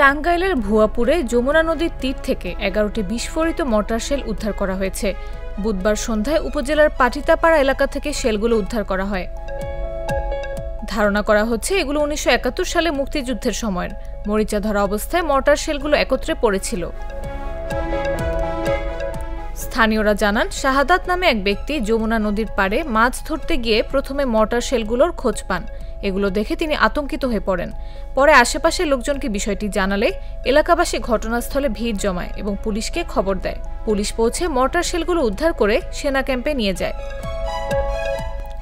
টাঙ্গাইলের ভুয়াপুরে যমুনা নদীর তীর থেকে ১১টি বিস্ফোরিত মর্টার শেল উদ্ধার করা হয়েছে। বুধবার সন্ধ্যায় উপজেলার পাটিতাপাড়া এলাকা থেকে শেলগুলো উদ্ধার করা হয়। ধারণা করা হচ্ছে এগুলো ১৯৭১ সালে মুক্তিযুদ্ধের সময়ের মরিচা ধরা অবস্থায় মর্টার শেলগুলো একত্রে পড়েছিল। স্থানীয়রা জানান, শাহাদাত নামে এক ব্যক্তি যমুনা নদীর পাড়ে মাছ ধরতে গিয়ে প্রথমে মর্টার শেলগুলোর খোঁজ পান। এগুলো দেখে তিনি আতঙ্কিত হয়ে পড়েন। পরে আশেপাশের লোকজনকে বিষয়টি জানালে এলাকাবাসী ঘটনাস্থলে ভিড় জমায় এবং পুলিশকে খবর দেয়। পুলিশ পৌঁছে মর্টার শেলগুলো উদ্ধার করে সেনা ক্যাম্পে নিয়ে যায়।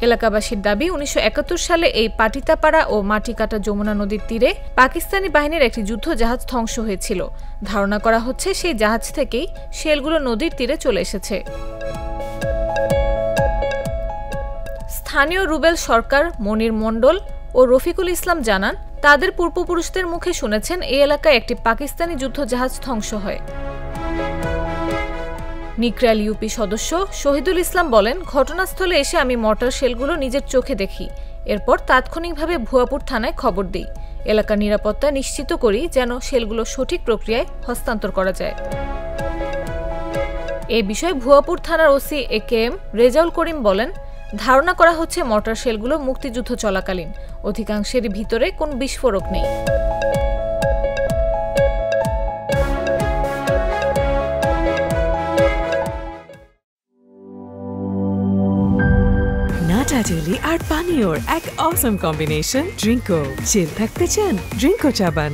এলাকাবাসীর দাবি, ১৯৭১ সালে এই পাটিতাপাড়া ও মাটিকাটা যমুনা নদীর তীরে পাকিস্তানি বাহিনীর একটি যুদ্ধ জাহাজ ধ্বংস হয়েছিল। ধারণা করা হচ্ছে সেই জাহাজ থেকেই শেলগুলো নদীর তীরে চলে এসেছে। স্থানীয় রুবেল সরকার, মনির মণ্ডল ও রফিকুল ইসলাম জানান, তাদের পূর্বপুরুষদের মুখে শুনেছেন এই এলাকায় একটি পাকিস্তানি যুদ্ধ জাহাজ ধ্বংস হয়। নিকরাল ইউপি সদস্য শহীদুল ইসলাম বলেন, ঘটনাস্থলে এসে আমি মর্টার শেলগুলো নিজের চোখে দেখি। এরপর তাৎক্ষণিকভাবে ভুয়াপুর থানায় খবর দিই। এলাকার নিরাপত্তা নিশ্চিত করি যেন শেলগুলো সঠিক প্রক্রিয়ায় হস্তান্তর করা যায়। এ বিষয়ে ভুয়াপুর থানার ওসি AKM রেজাউল করিম বলেন, ধারণা করা হচ্ছে মর্টার শেলগুলো মুক্তিযুদ্ধ চলাকালীন। অধিকাংশের ভিতরে কোনো বিস্ফোরক নেই। নাটা জেলি আর পানীয়র এক অসম কম্বিনেশন ড্রিঙ্কো। চিল থাকতে চান? ড্রিঙ্কো চাবান।